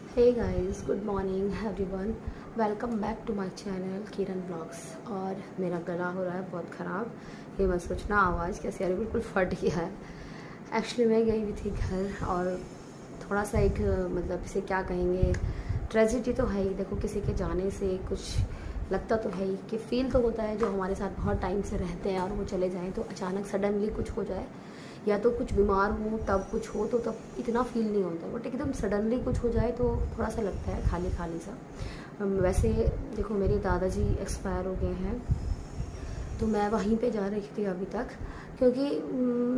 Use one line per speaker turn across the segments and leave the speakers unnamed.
Hey guys, good morning everyone. Welcome back to my channel Kiran blogs. और मेरा गला हो रहा है बहुत ख़राब। ये मत सोचना आवाज़ कैसी आ रही, बिल्कुल फट गया है। एक्चुअली मैं गई हुई थी घर और थोड़ा सा एक मतलब इसे क्या कहेंगे, ट्रेजिडी तो है ही। देखो, किसी के जाने से कुछ लगता तो है ही कि फ़ील तो होता है, जो हमारे साथ बहुत टाइम से रहते हैं और वो चले जाएँ तो अचानक सडनली कुछ हो जाए, या तो कुछ बीमार हो तब कुछ हो तो तब इतना फील नहीं होता, बट एकदम सडनली कुछ हो जाए तो थोड़ा सा लगता है खाली खाली सा। वैसे देखो, मेरे दादाजी एक्सपायर हो गए हैं तो मैं वहीं पे जा रही थी अभी तक, क्योंकि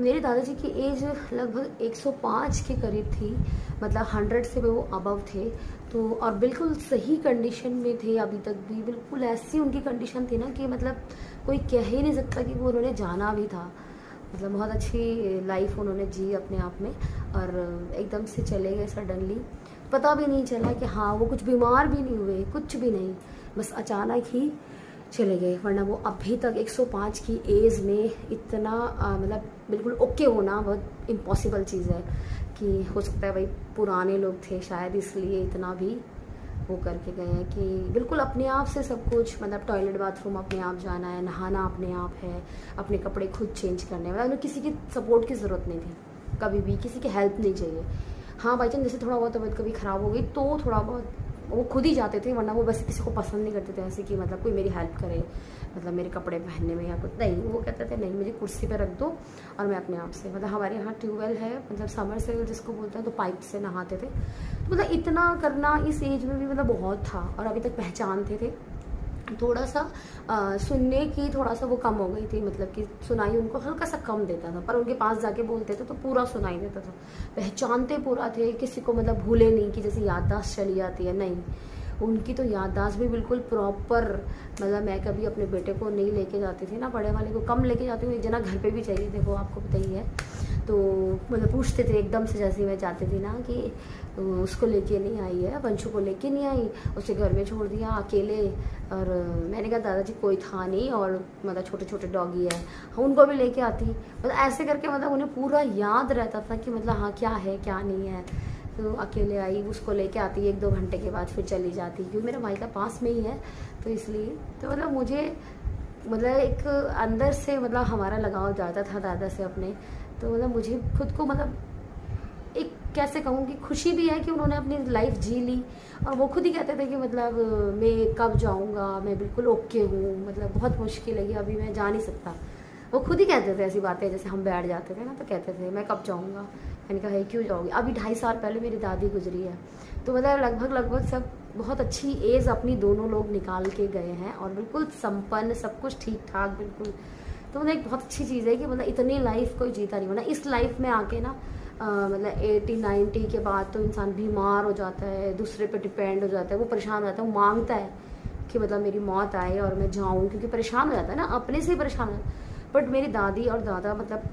मेरे दादाजी की एज लगभग 105 के करीब थी। मतलब 100 से वो अबव थे। तो और बिल्कुल सही कंडीशन में थे अभी तक भी। बिल्कुल ऐसी उनकी कंडीशन थी ना कि मतलब कोई कह ही नहीं सकता कि वो उन्होंने जाना भी था। मतलब बहुत अच्छी लाइफ उन्होंने जी अपने आप में, और एकदम से चले गए सडनली। पता भी नहीं चला कि हाँ, वो कुछ बीमार भी नहीं हुए, कुछ भी नहीं, बस अचानक ही चले गए। वरना वो अभी तक 105 की एज में इतना मतलब बिल्कुल ओके होना बहुत इम्पॉसिबल चीज़ है। कि हो सकता है भाई पुराने लोग थे शायद, इसलिए इतना भी वो करके गए हैं कि बिल्कुल अपने आप से सब कुछ, मतलब टॉयलेट बाथरूम अपने आप जाना है, नहाना अपने आप है, अपने कपड़े खुद चेंज करने हैं। मतलब उन्हें किसी की सपोर्ट की ज़रूरत नहीं थी, कभी भी किसी की हेल्प नहीं चाहिए। हाँ, बाई चांस जैसे थोड़ा बहुत तबीयत कभी ख़राब हो गई तो थोड़ा बहुत वो खुद ही जाते थे, वरना वो वैसे किसी को पसंद नहीं करते थे ऐसे कि मतलब कोई मेरी हेल्प करे, मतलब मेरे कपड़े पहनने में या कुछ नहीं। वो कहते थे नहीं, मुझे कुर्सी पे रख दो और मैं अपने आप से, मतलब हमारे यहाँ ट्यूबवेल है, मतलब समर से जिसको बोलते हैं, तो पाइप से नहाते थे। तो मतलब इतना करना इस एज में भी मतलब बहुत था। और अभी तक पहचानते थे। थोड़ा सा सुनने की थोड़ा सा वो कम हो गई थी, मतलब कि सुनाई उनको हल्का सा कम देता था, पर उनके पास जाके बोलते थे तो पूरा सुनाई देता था। पहचानते पूरा थे, किसी को मतलब भूले नहीं कि जैसे याददाश्त चली जाती है, नहीं। उनकी तो याददाश्त भी बिल्कुल प्रॉपर। मतलब मैं कभी अपने बेटे को नहीं लेके जाती थी ना, बड़े वाले को कम लेके जाती हूँ, एक जना घर पे भी चाहिए, देखो आपको पता ही है। तो मतलब पूछते थे एकदम से, जैसे मैं जाती थी ना कि उसको लेके नहीं आई है, वंशु को लेके नहीं आई, उसे घर में छोड़ दिया अकेले। और मैंने कहा दादाजी कोई था नहीं, और मतलब छोटे छोटे डॉगी है, हाँ उनको भी लेके आती। मतलब ऐसे करके मतलब उन्हें पूरा याद रहता था कि मतलब हाँ क्या है क्या नहीं है। तो अकेले आई, उसको लेके आती, 1-2 घंटे के बाद फिर चली जाती, क्योंकि मेरा मायका पास में ही है तो इसलिए। तो मतलब मुझे मतलब एक अंदर से मतलब हमारा लगाव ज़्यादा था दादा से अपने। तो मतलब मुझे खुद को मतलब एक कैसे कहूँ कि खुशी भी है कि उन्होंने अपनी लाइफ जी ली। और वो खुद ही कहते थे कि मतलब मैं कब जाऊँगा, मैं बिल्कुल ओके हूँ, मतलब बहुत मुश्किल है कि अभी मैं जा नहीं सकता। वो खुद ही कहते थे ऐसी बातें, जैसे हम बैठ जाते थे ना तो कहते थे मैं कब जाऊँगा। मैंने कहा है क्यों जाओगी, अभी 2.5 साल पहले मेरी दादी गुजरी है। तो मतलब लगभग लगभग सब बहुत अच्छी एज अपनी दोनों लोग निकाल के गए हैं, और बिल्कुल संपन्न, सब कुछ ठीक ठाक बिल्कुल। तो मतलब एक बहुत अच्छी चीज़ है कि मतलब इतनी लाइफ कोई जीता नहीं, वरना इस लाइफ में आके ना मतलब 80-90 के बाद तो इंसान बीमार हो जाता है, दूसरे पे डिपेंड हो जाता है, वो परेशान हो जाता है, वो मांगता है कि मतलब मेरी मौत आए और मैं जाऊँ, क्योंकि परेशान हो जाता है ना, अपने से ही परेशान हो जाता है। बट मेरी दादी और दादा मतलब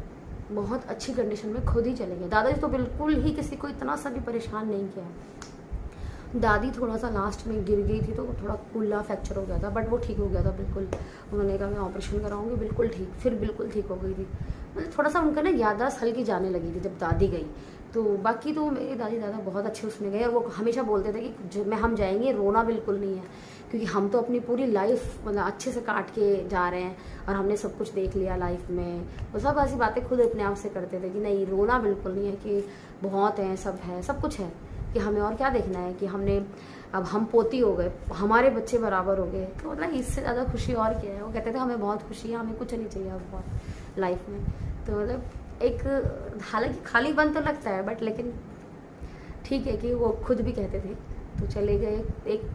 बहुत अच्छी कंडीशन में खुद ही चले गए। दादाजी तो बिल्कुल ही किसी को इतना सा भी परेशान नहीं किया। दादी थोड़ा सा लास्ट में गिर गई थी तो थोड़ा कुल्ला फ्रैक्चर हो गया था, बट वो ठीक हो गया था बिल्कुल। उन्होंने कहा मैं ऑपरेशन कराऊंगी, बिल्कुल ठीक, फिर बिल्कुल ठीक हो गई थी। मतलब थोड़ा सा उनका ना याददाश्त हल्की जाने लगी थी जब दादी गई। तो बाकी तो मेरी दादी दादा बहुत अच्छे उसमें गए, और वो हमेशा बोलते थे कि जो मैं हम जाएंगे रोना बिल्कुल नहीं है, क्योंकि हम तो अपनी पूरी लाइफ मतलब अच्छे से काट के जा रहे हैं और हमने सब कुछ देख लिया लाइफ में। वो सब ऐसी बातें खुद अपने आप से करते थे कि नहीं, रोना बिल्कुल नहीं है, कि बहुत है, सब कुछ है, कि हमें और क्या देखना है, कि हमने अब हम पोती हो गए, हमारे बच्चे बराबर हो गए, तो मतलब इससे ज़्यादा खुशी और क्या है। वो कहते थे हमें बहुत खुशी है, हमें कुछ नहीं चाहिए अब बहुत लाइफ में। तो मतलब एक, हालांकि खालीपन तो लगता है, बट लेकिन ठीक है कि वो खुद भी कहते थे तो चले गए। एक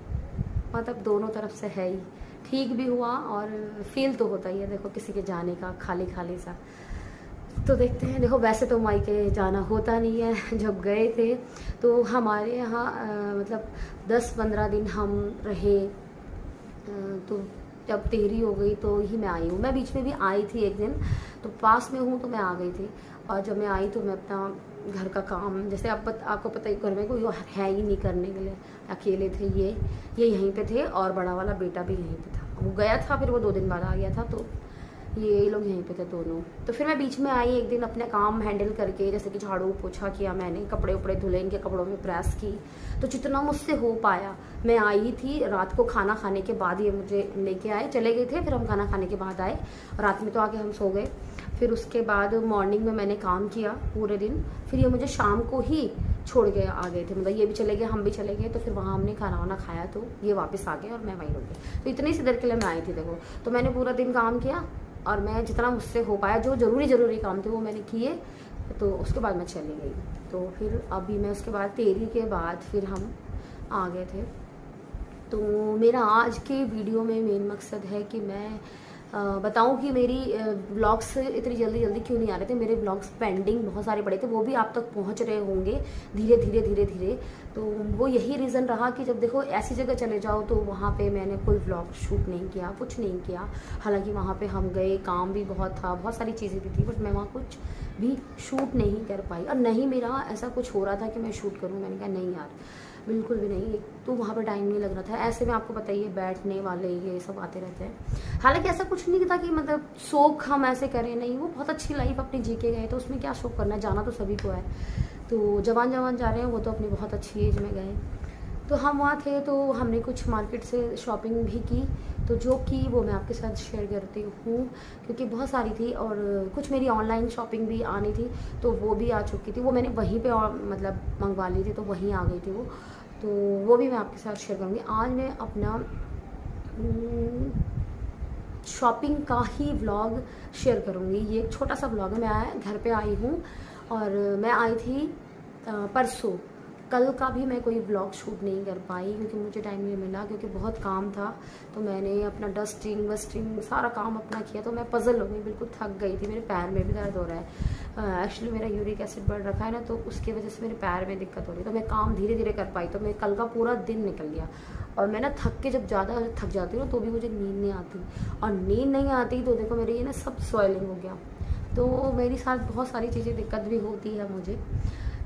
मतलब दोनों तरफ से है ही, ठीक भी हुआ और फील तो होता ही है देखो किसी के जाने का, खाली खाली सा। तो देखते हैं, देखो वैसे तो मायके जाना होता नहीं है। जब गए थे तो हमारे यहाँ मतलब 10-15 दिन हम रहे। तो जब तेहरी हो गई तो ही मैं आई हूँ। मैं बीच में भी आई थी एक दिन, तो पास में हूँ तो मैं आ गई थी। और जब मैं आई तो मैं अपना घर का काम, जैसे आपको पता ही, घर में कोई है ही नहीं करने के लिए, अकेले थे ये यहीं पे थे, और बड़ा वाला बेटा भी यहीं पे था। वो गया था फिर वो 2 दिन बाद आ गया था। तो ये लोग यहीं पे थे दोनों। तो फिर मैं बीच में आई एक दिन अपने काम हैंडल करके, जैसे कि झाड़ू पोछा किया मैंने, कपड़े उपड़े धुले, इनके कपड़ों में प्रेस की, तो जितना मुझसे हो पाया। मैं आई थी रात को खाना खाने के बाद, ये मुझे लेके आए, चले गए थे, फिर हम खाना खाने के बाद आए, रात में तो आके हम सो गए। फिर उसके बाद मॉर्निंग में मैंने काम किया पूरे दिन, फिर ये मुझे शाम को ही छोड़ के आ गए थे, मतलब ये भी चले गए, हम भी चले गए। तो फिर वहाँ हमने खाना वाना खाया, तो ये वापस आ गए और मैं वहीं रुक गई। तो इतनी सी देर के लिए मैं आई थी देखो। तो मैंने पूरा दिन काम किया और मैं जितना मुझसे हो पाया, जो ज़रूरी काम थे वो मैंने किए, तो उसके बाद मैं चली गई। तो फिर अभी मैं उसके बाद 13 के बाद फिर हम आ गए थे। तो मेरा आज के वीडियो में मेन मकसद है कि मैं बताऊं कि मेरी ब्लॉग्स इतनी जल्दी क्यों नहीं आ रहे थे। मेरे ब्लॉग्स पेंडिंग बहुत सारे पड़े थे, वो भी आप तक पहुंच रहे होंगे धीरे। तो वो यही रीज़न रहा कि जब देखो ऐसी जगह चले जाओ तो वहाँ पे मैंने कोई व्लॉग शूट नहीं किया, कुछ नहीं किया। हालांकि वहाँ पे हम गए, काम भी बहुत था, बहुत सारी चीज़ें भी थी, बट मैं वहाँ कुछ भी शूट नहीं कर पाई। और नहीं मेरा ऐसा कुछ हो रहा था कि मैं शूट करूँ, मैंने कहा नहीं यार, बिल्कुल भी नहीं। तो वहाँ पे टाइम नहीं लग रहा था। ऐसे में आपको पता ही है, बैठने वाले ये सब आते रहते हैं। हालांकि ऐसा कुछ नहीं था कि मतलब शौक हम ऐसे करें, नहीं, वो बहुत अच्छी लाइफ अपनी जी के गए, तो उसमें क्या शौक करना है, जाना तो सभी को है। तो जवान जा रहे हैं, वो तो अपनी बहुत अच्छी एज में गए। तो हम वहाँ थे, तो हमने कुछ मार्केट से शॉपिंग भी की, तो जो की वो मैं आपके साथ शेयर करती हूँ, क्योंकि बहुत सारी थी और कुछ मेरी ऑनलाइन शॉपिंग भी आनी थी, तो वो भी आ चुकी थी। वो मैंने वहीं पे मतलब मंगवा ली थी, तो वहीं आ गई थी वो, तो वो भी मैं आपके साथ शेयर करूँगी। आज मैं अपना शॉपिंग का ही व्लॉग शेयर करूँगी। ये एक छोटा सा व्लॉग है। मैं घर पे आई हूँ और मैं आई थी परसों। कल का भी मैं कोई व्लॉग शूट नहीं कर पाई क्योंकि मुझे टाइम नहीं मिला, क्योंकि बहुत काम था। तो मैंने अपना डस्टिंग वस्टिंग सारा काम अपना किया, तो मैं पजल हो गई, बिल्कुल थक गई थी। मेरे पैर में भी दर्द हो रहा है। एक्चुअली मेरा यूरिक एसिड बढ़ रखा है ना, तो उसकी वजह से मेरे पैर में दिक्कत हो रही है। तो मैं काम धीरे कर पाई, तो मैं कल का पूरा दिन निकल गया। और मैं ना थक के, जब ज़्यादा थक जाती हूँ तो भी मुझे नींद नहीं आती, और नींद नहीं आती तो देखो मेरी ये ना सब स्वेलिंग हो गया। तो मेरे साथ बहुत सारी चीज़ें दिक्कत भी होती है मुझे।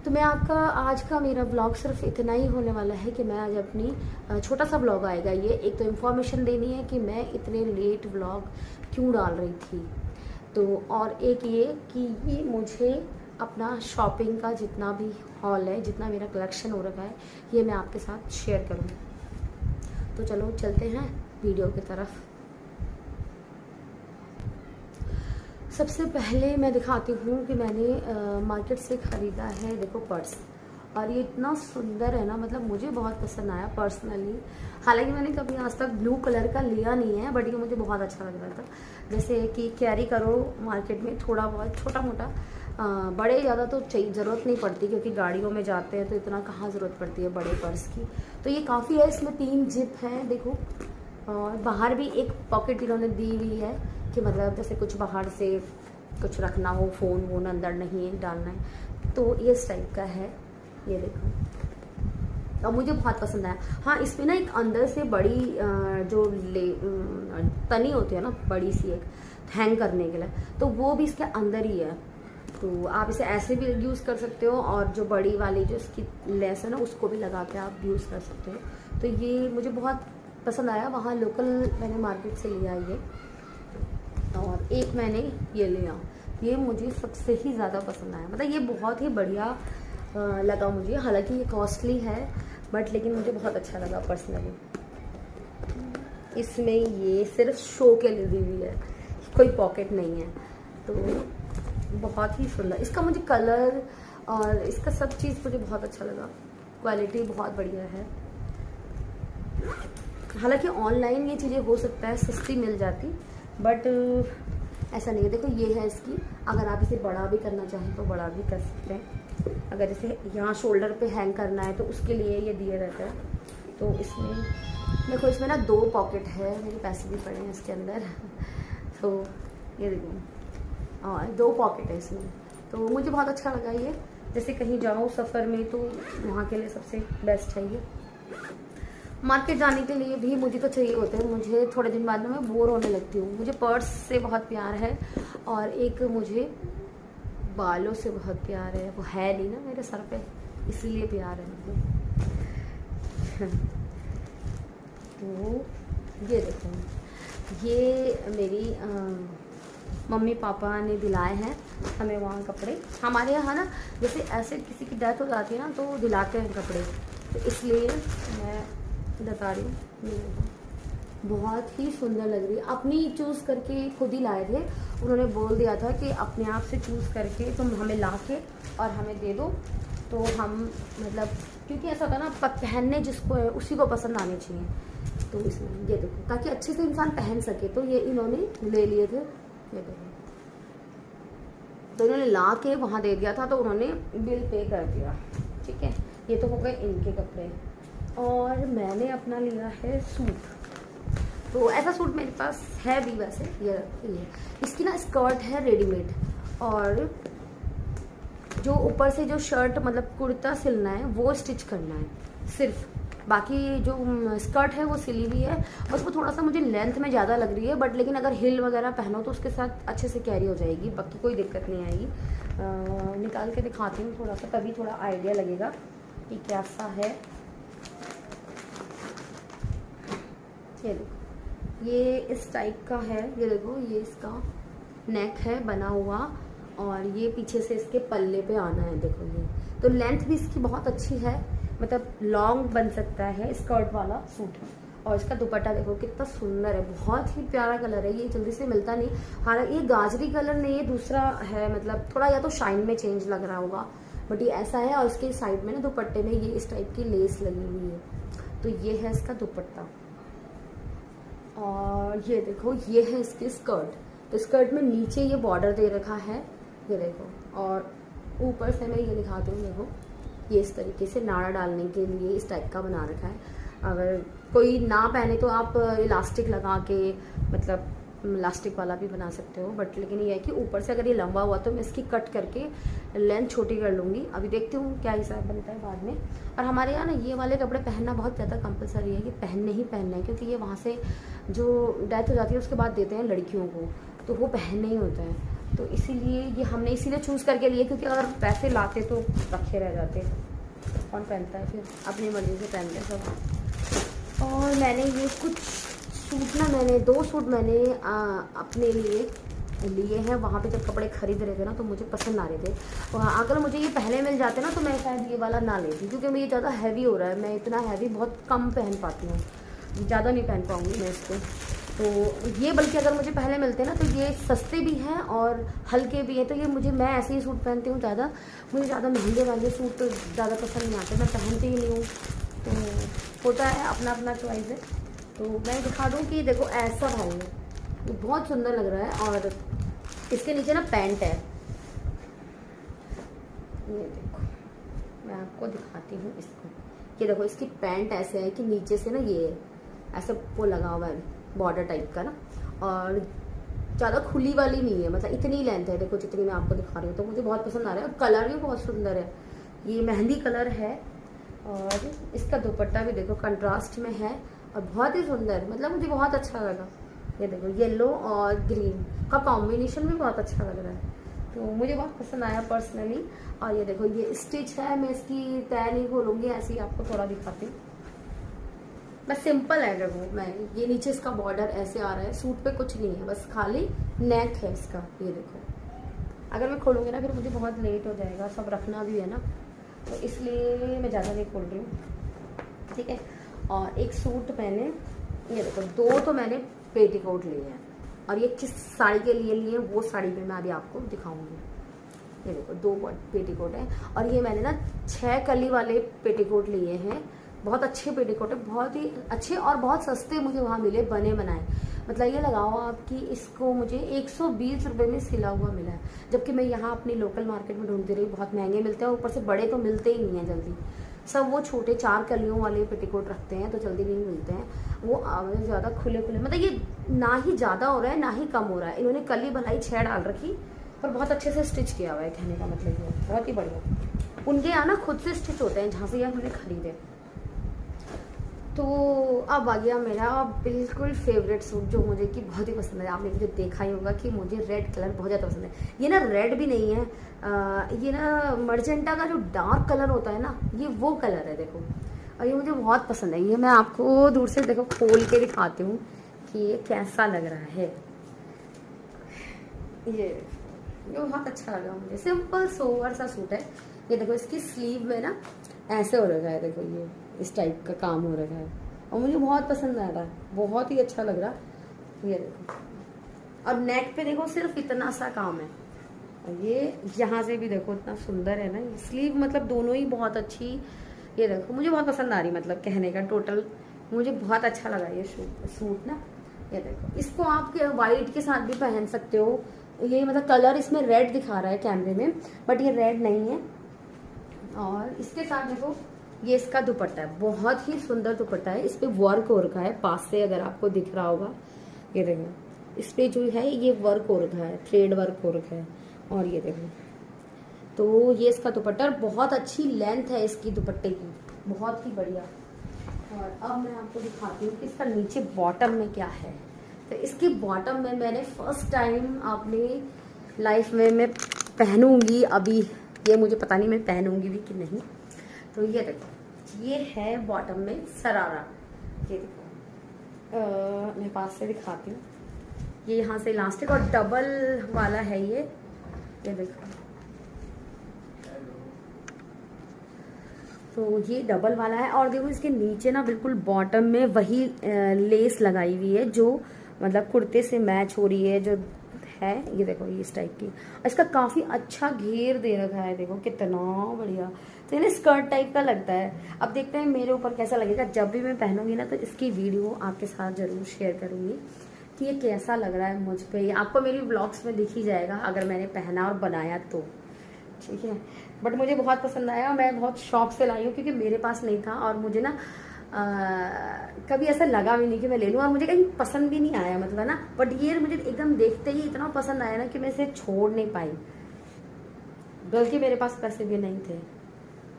तो मैं आपका आज का मेरा ब्लॉग सिर्फ इतना ही होने वाला है कि मैं आज अपनी छोटा सा ब्लॉग आएगा ये। एक तो इन्फॉर्मेशन देनी है कि मैं इतने लेट ब्लॉग क्यों डाल रही थी, तो और एक ये कि ये मुझे अपना शॉपिंग का जितना भी हॉल है, जितना मेरा कलेक्शन हो रखा है, ये मैं आपके साथ शेयर करूँगी। तो चलो चलते हैं वीडियो की तरफ। सबसे पहले मैं दिखाती हूँ कि मैंने मार्केट से ख़रीदा है, देखो पर्स, और ये इतना सुंदर है ना, मतलब मुझे बहुत पसंद आया पर्सनली। हालांकि मैंने कभी आज तक ब्लू कलर का लिया नहीं है, बट ये मुझे बहुत अच्छा लग रहा था। जैसे कि कैरी करो मार्केट में थोड़ा बहुत छोटा मोटा, बड़े ज़्यादा तो चाहिए ज़रूरत नहीं पड़ती, क्योंकि गाड़ियों में जाते हैं तो इतना कहाँ ज़रूरत पड़ती है बड़े पर्स की। तो ये काफ़ी है, इसमें 3 जिप हैं देखो, और बाहर भी एक पॉकेट इन्होंने दी हुई है कि मतलब जैसे कुछ बाहर से कुछ रखना हो, फ़ोन वोन अंदर नहीं डालना है, तो ये इस टाइप का है। ये देखो, और मुझे बहुत पसंद आया। हाँ, इसमें ना एक अंदर से बड़ी जो तनी होती है ना, बड़ी सी एक हैंग करने के लिए, तो वो भी इसके अंदर ही है। तो आप इसे ऐसे भी यूज़ कर सकते हो, और जो बड़ी वाली जो इसकी लेस है ना, उसको भी लगा के आप यूज़ कर सकते हो। तो ये मुझे बहुत पसंद आया। वहाँ लोकल मैंने मार्केट से लिया ये, और एक मैंने ये लिया, ये मुझे सबसे ही ज़्यादा पसंद आया। मतलब ये बहुत ही बढ़िया लगा मुझे। हालांकि ये कॉस्टली है, बट लेकिन मुझे बहुत अच्छा लगा पर्सनली। इसमें ये सिर्फ शो के लिए दी हुई है, कोई पॉकेट नहीं है। तो बहुत ही सुंदर, इसका मुझे कलर और इसका सब चीज़ मुझे बहुत अच्छा लगा। क्वालिटी बहुत बढ़िया है। हालांकि ऑनलाइन ये चीज़ें हो सकता है सस्ती मिल जाती, बट ऐसा नहीं है। देखो ये है इसकी, अगर आप इसे बड़ा भी करना चाहें तो बड़ा भी कर सकते हैं। अगर जैसे यहाँ शोल्डर पे हैंग करना है तो उसके लिए ये दिए रहता है। तो इसमें देखो, इसमें ना 2 पॉकेट है, मेरे पैसे भी पड़े हैं इसके अंदर। तो ये देखो, और 2 पॉकेट है इसमें, तो मुझे बहुत अच्छा लगा ये। जैसे कहीं जाओ सफ़र में तो वहाँ के लिए सबसे बेस्ट है ये। मार्केट जाने के लिए भी मुझे तो चाहिए होते हैं। मुझे थोड़े दिन बाद में मैं बोर होने लगती हूँ। मुझे पर्स से बहुत प्यार है, और एक मुझे बालों से बहुत प्यार है। वो है नहीं ना मेरे सर पे, इसीलिए प्यार है मुझे। तो ये देखो, ये मेरी मम्मी पापा ने दिलाए हैं हमें वहाँ कपड़े। हमारे यहाँ ना जैसे ऐसे किसी की डेथ हो जाती है ना तो दिलाते हैं कपड़े, तो इसलिए मैं बता रही हूँ। बहुत ही सुंदर लग रही है, अपनी चूज़ करके खुद ही लाए थे। उन्होंने बोल दिया था कि अपने आप से चूज़ करके तुम हमें ला के और हमें दे दो, तो हम मतलब क्योंकि ऐसा होता है ना पहनने जिसको है उसी को पसंद आने चाहिए, तो इसमें ये देखो ताकि अच्छे से इंसान पहन सके, तो ये इन्होंने ले लिए थे। ये देखो, तो इन्होंने ला के वहाँ दे दिया था, तो उन्होंने बिल पे कर दिया। ठीक है, ये तो हो गए इनके कपड़े। और मैंने अपना लिया है सूट, तो ऐसा सूट मेरे पास है भी वैसे। ये इसकी ना स्कर्ट है रेडीमेड, और जो ऊपर से जो शर्ट मतलब कुर्ता सिलना है वो स्टिच करना है सिर्फ, बाकी जो स्कर्ट है वो सिली हुई है। और उसको थोड़ा सा मुझे लेंथ में ज़्यादा लग रही है, बट लेकिन अगर हिल वगैरह पहनो तो उसके साथ अच्छे से कैरी हो जाएगी, बाकी कोई दिक्कत नहीं आएगी। निकाल के दिखाती हूँ थोड़ा सा, तभी थोड़ा आइडिया लगेगा कि कैसा है। ये देखो, ये इस टाइप का है। ये देखो, ये इसका नेक है बना हुआ, और ये पीछे से इसके पल्ले पे आना है। देखो ये तो लेंथ भी इसकी बहुत अच्छी है, मतलब लॉन्ग बन सकता है स्कर्ट वाला सूट है। और इसका दुपट्टा देखो कितना सुंदर है, बहुत ही प्यारा कलर है, ये जल्दी से मिलता नहीं। हालांकि ये गाजरी कलर नहीं है, दूसरा है, मतलब थोड़ा या तो शाइन में चेंज लग रहा होगा, बट ये ऐसा है। और इसके साइड में ना दुपट्टे में ये इस टाइप की लेस लगी हुई है, तो ये है इसका दुपट्टा। और ये देखो, ये है इसकी स्कर्ट, तो स्कर्ट में नीचे ये बॉर्डर दे रखा है, ये देखो। और ऊपर से मैं ये दिखाती हूँ, देखो ये इस तरीके से नाड़ा डालने के लिए इस टाइप का बना रखा है। अगर कोई ना पहने तो आप इलास्टिक लगा के, मतलब इलास्टिक वाला भी बना सकते हो, बट लेकिन ये है कि ऊपर से अगर ये लंबा हुआ तो मैं इसकी कट करके लेंथ छोटी कर लूँगी। अभी देखती हूँ क्या हिसाब बनता है बाद में। और हमारे यहाँ ना ये वाले कपड़े पहनना बहुत ज़्यादा कंपलसरी है, कि पहनने ही पहनना है, क्योंकि ये वहाँ से जो डेथ हो जाती है उसके बाद देते हैं लड़कियों को, तो वो पहनना ही होता है। तो इसीलिए ये हमने इसीलिए चूज़ करके लिए, क्योंकि अगर पैसे लाते तो रखे रह जाते, कौन पहनता है फिर, अपनी मर्ज़ी से पहनते हैं सब। और मैंने ये कुछ सूट ना, मैंने 2 सूट मैंने अपने लिए हैं। वहाँ पे जब कपड़े खरीद रहे थे ना तो मुझे पसंद आ रहे थे, और अगर मुझे ये पहले मिल जाते ना तो मैं शायद ये वाला ना लेती, क्योंकि मैं ये ज़्यादा हैवी हो रहा है, मैं इतना हैवी बहुत कम पहन पाती हूँ, ज़्यादा नहीं पहन पाऊँगी मैं इसको। तो ये बल्कि अगर मुझे पहले मिलते ना तो ये सस्ते भी हैं और हल्के भी हैं, तो ये मैं ऐसे ही सूट पहनती हूँ ज़्यादा। मुझे ज़्यादा महंगे वाले सूट तो ज़्यादा पसंद नहीं आते, मैं पहनती ही नहीं हूँ, तो होता है अपना अपना चॉइस है। तो मैं दिखा दूँ कि देखो ऐसा भाई है, ये बहुत सुंदर लग रहा है। और इसके नीचे ना पैंट है, ये देखो मैं आपको दिखाती हूँ इसको। ये देखो इसकी पैंट ऐसे है कि नीचे से ना ये ऐसे वो लगा हुआ है बॉर्डर टाइप का ना, और ज़्यादा खुली वाली नहीं है, मतलब इतनी लेंथ है देखो जितनी मैं आपको दिखा रही हूँ। तो मुझे बहुत पसंद आ रहा है, और कलर भी बहुत सुंदर है, ये मेहंदी कलर है। और इसका दुपट्टा भी देखो कंट्रास्ट में है और बहुत ही सुंदर, मतलब मुझे बहुत अच्छा लगा। ये देखो येलो और ग्रीन का कॉम्बिनेशन भी बहुत अच्छा लग रहा है, तो मुझे बहुत पसंद आया पर्सनली। और ये देखो ये स्टिच है, मैं इसकी तय नहीं खोलूँगी, ऐसे ही आपको थोड़ा दिखाती हूँ। बस सिंपल है, देखो मैं ये नीचे इसका बॉर्डर ऐसे आ रहा है, सूट पे कुछ नहीं है, बस खाली नेक है इसका। ये देखो अगर मैं खोलूँगी ना फिर मुझे बहुत लेट हो जाएगा, सब रखना भी है ना, तो इसलिए मैं ज़्यादा नहीं खोल रही हूँ, ठीक है। और एक सूट मैंने, ये देखो 2 तो मैंने पेटीकोट लिए हैं, और ये किस साड़ी के लिए वो साड़ी में मैं अभी आपको दिखाऊंगी। ये देखो 2 पेटीकोट है, और ये मैंने ना 6 कली वाले पेटीकोट लिए हैं, बहुत अच्छे पेटीकोट है, बहुत ही अच्छे और बहुत सस्ते मुझे वहाँ मिले, बने बनाए। मतलब ये लगाओ आपकी, इसको मुझे 120 रुपये में सिला हुआ मिला है, जबकि मैं यहाँ अपनी लोकल मार्केट में ढूंढती रही, बहुत महंगे मिलते हैं, ऊपर से बड़े तो मिलते ही नहीं हैं जल्दी, सब वो छोटे 4 कलियों वाले पेटीकोट रखते हैं तो जल्दी नहीं मिलते हैं, वो ज़्यादा खुले खुले, मतलब ये ना ही ज़्यादा हो रहा है ना ही कम हो रहा है। इन्होंने कली बनाई 6 डाल रखी, पर बहुत अच्छे से स्टिच किया हुआ है, कहने का मतलब ये बहुत ही बढ़िया। उनके यहाँ ना खुद से स्टिच होते हैं जहाँ से यहाँ हमने खरीदे। तो अब आ गया मेरा बिल्कुल फेवरेट सूट, जो मुझे कि बहुत ही पसंद है। आपने मुझे देखा ही होगा कि मुझे रेड कलर बहुत ज़्यादा पसंद है। ये ना रेड भी नहीं है, ये ना मर्जेंटा का जो डार्क कलर होता है ना, ये वो कलर है देखो, और ये मुझे बहुत पसंद है। ये मैं आपको दूर से देखो खोल के दिखाती हूँ कि ये कैसा लग रहा है। ये बहुत अच्छा लगा मुझे, सिंपल सोवर सा सूट है। ये देखो इसकी स्लीव में ना ऐसे हो रखा है, देखो ये इस टाइप का काम हो रखा है और मुझे बहुत पसंद आ रहा है, बहुत ही अच्छा लग रहा है। ये देखो और नेक पे देखो सिर्फ इतना सा काम है और ये यहाँ से भी देखो इतना सुंदर है ना, ये स्लीव मतलब दोनों ही बहुत अच्छी। ये देखो मुझे बहुत पसंद आ रही, मतलब कहने का टोटल मुझे बहुत अच्छा लगा ये सूट ना। ये देखो इसको आप वाइट के साथ भी पहन सकते हो, ये मतलब कलर इसमें रेड दिखा रहा है कैमरे में बट ये रेड नहीं है। और इसके साथ देखो ये इसका दुपट्टा है, बहुत ही सुंदर दुपट्टा है, इस पे वर्क हो रखा है पास से अगर आपको दिख रहा होगा। ये देखो इस पे जो है ये वर्क हो रखा है, थ्रेड वर्क हो रखा है। और ये देखो तो ये इसका दुपट्टा, बहुत अच्छी लेंथ है इसकी दुपट्टे की, बहुत ही बढ़िया। और अब मैं आपको दिखाती हूँ कि इसका नीचे बॉटम में क्या है। तो इसके बॉटम में मैंने फर्स्ट टाइम अपनी लाइफ में मैं पहनूंगी अभी, ये मुझे पता नहीं मैं पहनूंगी भी कि नहीं। तो ये देखो ये है बॉटम में सरारा, ये देखो मैं पास से दिखाती हूँ। ये यहाँ से इलास्टिक और डबल वाला है ये देखो। तो ये डबल वाला है और देखो इसके नीचे ना बिल्कुल बॉटम में वही लेस लगाई हुई है जो मतलब कुर्ते से मैच हो रही है जो है। ये देखो ये इस टाइप की, इसका काफ़ी अच्छा घेर दे रखा है, देखो कितना बढ़िया। तो ये ना स्कर्ट टाइप का लगता है। अब देखते हैं मेरे ऊपर कैसा लगेगा, जब भी मैं पहनूंगी ना तो इसकी वीडियो आपके साथ ज़रूर शेयर करूँगी कि ये कैसा लग रहा है मुझ पर। आपको मेरी व्लॉग्स में दिख ही जाएगा अगर मैंने पहना और बनाया तो, ठीक है। बट मुझे बहुत पसंद आया, मैं बहुत शौक से लाई हूँ क्योंकि मेरे पास नहीं था और मुझे ना कभी ऐसा लगा भी नहीं कि मैं ले लूँ और मुझे कहीं पसंद भी नहीं आया, मतलब ना। बट ये मुझे एकदम देखते ही इतना पसंद आया ना कि मैं इसे छोड़ नहीं पाई, बल्कि मेरे पास पैसे भी नहीं थे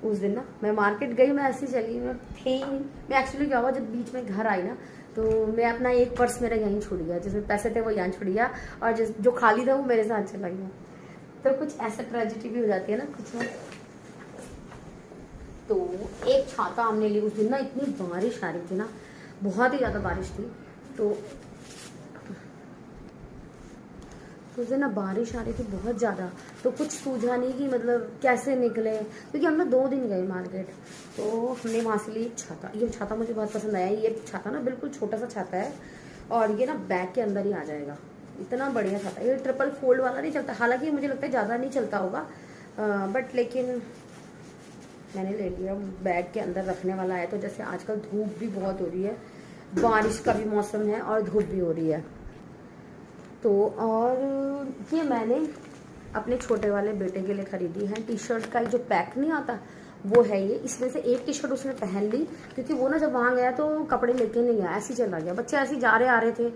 उस दिन ना। मैं मार्केट गई, मैं ऐसी चली, मैं एक्चुअली क्या हुआ जब बीच में घर आई ना तो मैं अपना एक पर्स मेरा यहीं छूट गया, जिसमें पैसे थे वो यहाँ छूट गया और जो खाली था वो मेरे साथ चला गया। तो कुछ ऐसा ट्रेजेडी भी हो जाती है ना कुछ ना। तो एक छाता हमने ली उस दिन ना, इतनी बारिश आ रही थी ना, बहुत ही ज़्यादा बारिश थी। तो उस दिन ना बारिश आ रही थी बहुत ज़्यादा, तो कुछ सूझा नहीं कि मतलब कैसे निकले, क्योंकि हम लोग 2 दिन गए मार्केट। तो हमने वहाँ से ली छाता, ये छाता मुझे बहुत पसंद आया। ये छाता ना बिल्कुल छोटा सा छाता है और ये ना बैग के अंदर ही आ जाएगा, इतना बढ़िया छाता है। ये ट्रिपल फोल्ड वाला नहीं चलता, हालांकि मुझे लगता है ज़्यादा नहीं चलता होगा बट लेकिन मैंने ले लिया। बैग के अंदर रखने वाला है, तो जैसे आजकल धूप भी बहुत हो रही है, बारिश का भी मौसम है और धूप भी हो रही है। तो और ये मैंने अपने छोटे वाले बेटे के लिए ख़रीदी है। टी शर्ट का जो पैक नहीं आता वो है ये, इसमें से एक टी शर्ट उसने पहन ली क्योंकि वो ना जब वहाँ गया तो कपड़े लेके नहीं गया, ऐसे ही चला गया। बच्चे ऐसे ही जा रहे आ रहे थे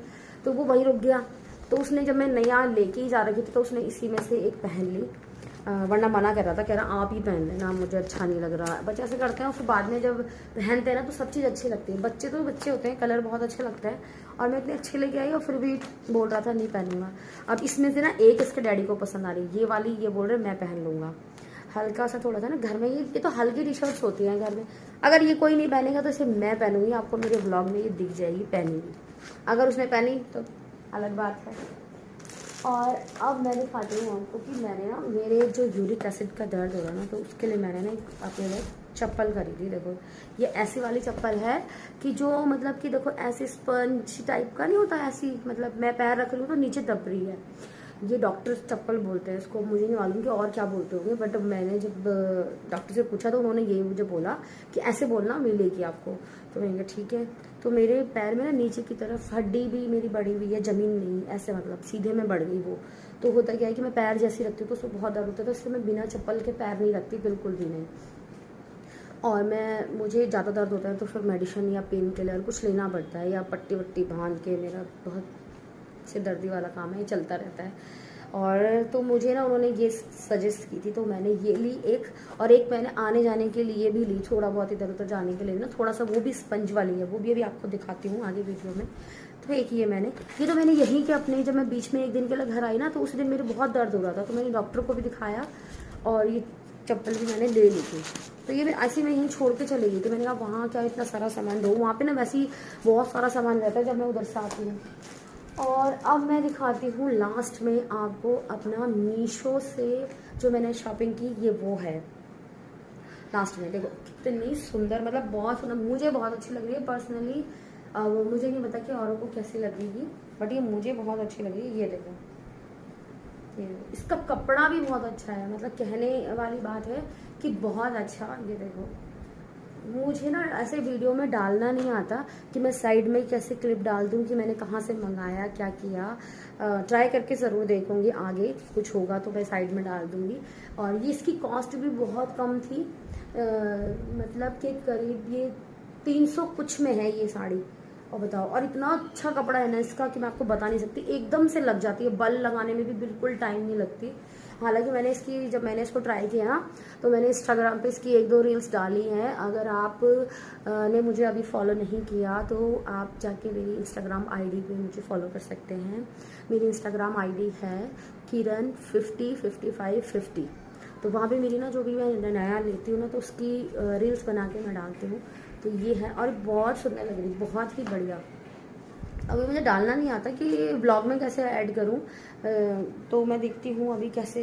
तो वो वहीं रुक गया। तो उसने जब मैं नया लेके ही जा रही थी तो उसने इसी में से एक पहन ली, वरना मना कर रहा था, कह रहा आप ही पहन लेना, मुझे अच्छा नहीं लग रहा। बच्चे ऐसे करते हैं और फिर बाद में जब पहनते हैं ना तो सब चीज़ अच्छी लगती है। बच्चे तो बच्चे होते हैं, कलर बहुत अच्छा लगता है और मैं इतने अच्छे लेके आई और फिर भी बोल रहा था नहीं पहनूंगा। अब इसमें से ना एक इसके डैडी को पसंद आ रही, ये वाली, ये बोल रहे मैं पहन लूँगा। हल्का सा थोड़ा सा ना घर में ये तो हल्की टी शर्ट्स होती हैं घर में, अगर ये कोई नहीं पहनेगा तो इसे मैं पहनूंगी, आपको मेरे ब्लॉग में ये दिख जाएगी पहनी हुई। अगर उसने पहनी तो अलग बात है। और अब मैं दिखाती हूँ आपको कि मैंने ना मेरे जो यूरिक एसिड का दर्द हो रहा ना तो उसके लिए मैंने ना अपने लिए चप्पल खरीदी। देखो ये ऐसी वाली चप्पल है कि जो मतलब कि देखो ऐसे स्पंज टाइप का नहीं होता, ऐसी मतलब मैं पैर रख लूँ तो नीचे दब रही है। ये डॉक्टर चप्पल बोलते हैं इसको, मुझे नहीं मालूम कि और क्या बोलते होंगे, बट मैंने जब डॉक्टर से पूछा तो उन्होंने यही मुझे बोला कि ऐसे बोलना मिलेगी आपको। तो मैंने कहा ठीक है। तो मेरे पैर में ना नीचे की तरफ हड्डी भी मेरी बढ़ी हुई है, जमीन नहीं, ऐसे मतलब सीधे में बढ़ गई वो। तो होता क्या है कि मैं पैर जैसी रखती हूँ तो उसमें बहुत दर्द होता है, तो इसलिए मैं बिना चप्पल के पैर नहीं रखती, बिल्कुल भी नहीं। और मुझे ज़्यादा दर्द होता है तो फिर मेडिसिन या पेन किलर कुछ लेना पड़ता है, या पट्टी वट्टी बांध के, मेरा बहुत सिरदर्दी वाला काम है, ये चलता रहता है। और तो मुझे ना उन्होंने ये सजेस्ट की थी तो मैंने ये ली एक, और एक मैंने आने जाने के लिए भी ली, थोड़ा बहुत इधर उधर जाने के लिए ना, थोड़ा सा वो भी स्पंज वाली है, वो भी अभी आपको दिखाती हूँ आगे वीडियो में। तो एक ये तो मैंने यहीं के अपने, जब मैं बीच में एक दिन के लिए घर आई ना तो उस दिन मेरे बहुत दर्द हो रहा था तो मैंने डॉक्टर को भी दिखाया और ये चप्पल भी मैंने ले ली थी। तो ये ऐसे मैं यहीं छोड़ के चली गई थी, मैंने कहा वहाँ क्या इतना सारा सामान दो, वहाँ पे ना वैसे ही बहुत सारा सामान रहता है जब मैं उधर से आती हूँ। और अब मैं दिखाती हूँ लास्ट में आपको अपना मीशो से जो मैंने शॉपिंग की, ये वो है लास्ट में। देखो कितनी सुंदर, मतलब बहुत सुंदर, मुझे बहुत अच्छी लग रही है पर्सनली। वो मुझे नहीं पता कि औरों को कैसी लगेगी, बट ये मुझे बहुत अच्छी लगी। ये देखो, ये इसका कपड़ा भी बहुत अच्छा है, मतलब कहने वाली बात है कि बहुत अच्छा। ये देखो, मुझे ना ऐसे वीडियो में डालना नहीं आता कि मैं साइड में कैसे क्लिप डाल दूं कि मैंने कहाँ से मंगाया, क्या किया। ट्राई करके ज़रूर देखूंगी, आगे कुछ होगा तो मैं साइड में डाल दूंगी। और ये इसकी कॉस्ट भी बहुत कम थी, मतलब कि करीब ये 300 कुछ में है ये साड़ी। और बताओ, और इतना अच्छा कपड़ा है ना इसका कि मैं आपको बता नहीं सकती, एकदम से लग जाती है, बल लगाने में भी बिल्कुल टाइम नहीं लगती। हालांकि जब मैंने इसको ट्राई किया ना, तो मैंने इंस्टाग्राम पे इसकी 1-2 रील्स डाली हैं। अगर आप ने मुझे अभी फॉलो नहीं किया तो आप जाके मेरी इंस्टाग्राम आईडी पे मुझे फॉलो कर सकते हैं। मेरी इंस्टाग्राम आईडी है kiran505550। तो वहाँ पे मेरी ना जो भी मैं नया लेती हूँ ना, तो उसकी रील्स बना के मैं डालती हूँ। तो ये है, और बहुत सुंदर लग रही, बहुत ही बढ़िया। अभी मुझे डालना नहीं आता कि ब्लॉग में कैसे ऐड करूं, तो मैं देखती हूँ अभी कैसे